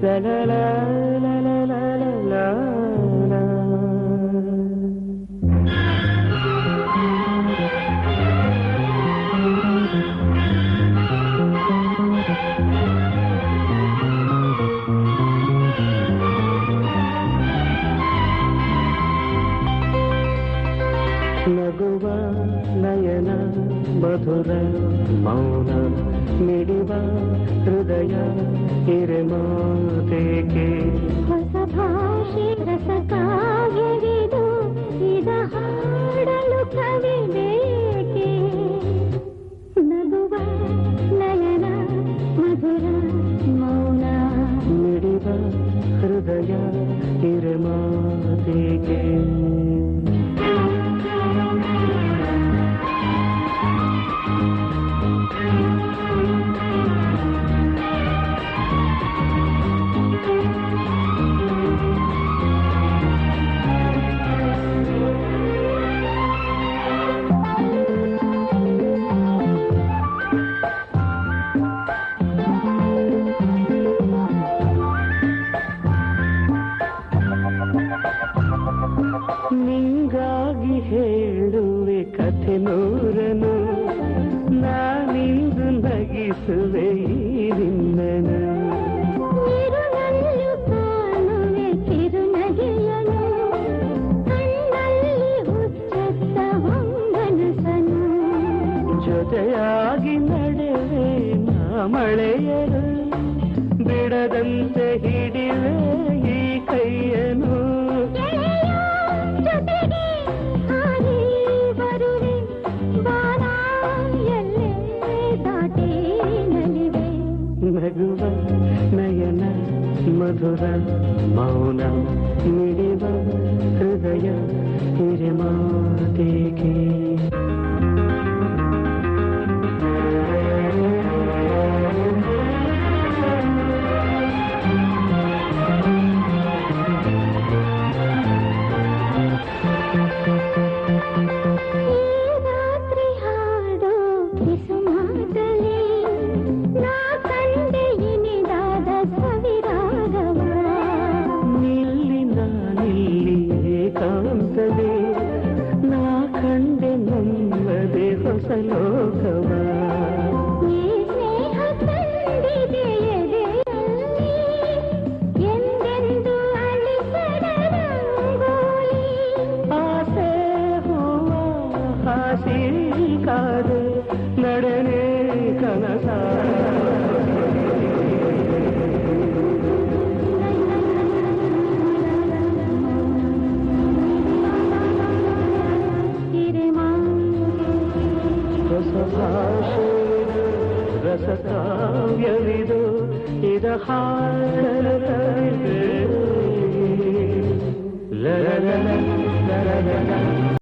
La la la la la la la la. ನಗುವ ನಯನ ಮಧುರ ಮೌನ ಮಿಡಿವ ಹೃದಯ ಹಿರೆಮಾತೆಗೆ ಹೊಸ ಭಾಷೆ ರಸ ಕಾವ್ಯವಿದು ಇದ ಹಾಡಲು ಕವಿ ಬೇಕೆ ನಗುವ ನಯನ ಮಧುರ ಮೌನ ಮಿಡಿವ ಹೃದಯ ಹಿರೆಮಾತೆಗೆ ನಿಂಗಾಗಿ ಹೇಳುವೆ ಕಥೆ ನೂರನು ನಾನಿಂದು ನಗಿಸುವೆ ಈ ನಿನ್ನನು ನೀರುನಲ್ಲು ಕಾಣುವೆ ಕಿರುನಗೆಯನು ಕಣ್ಣಲ್ಲಿ ಹುಚ್ಚೆತ್ತ ಹೊಂಗನಸನು ಜೊತೆಯಾಗಿ ನಡೆವೆ ನಾ ಮಳೆಯರು ಬಿಡದಂತೆ ಹಿಡಿವೆ ಈ ಕೈಯನು ನಗುವ ನಯನ ಮಧುರ ಮೌನ ಮಿಡಿವ ಹೃದಯ ಹಿರೆಮಾತೆಗೆ ನಾ ಕಂಡೆ ನಮ್ಮದೇ ಹೊಸ ಲೋಕವ ಈ ಸ್ನೇಹ ತಂದಿದೆ ಎದೆಯಲ್ಲಿ ಎಂದೆಂದು ಅಳಿಸದ ರಂಗೋಲಿ ಆಸೆ ಹೂವ ಹಾಸಿ ಕಾದೆ ನಡೆನೆ ಕನಸ ರಸ ಕಾವ್ಯವಿದು ಇದ ಹಾಡಲು ಕವಿದೆ.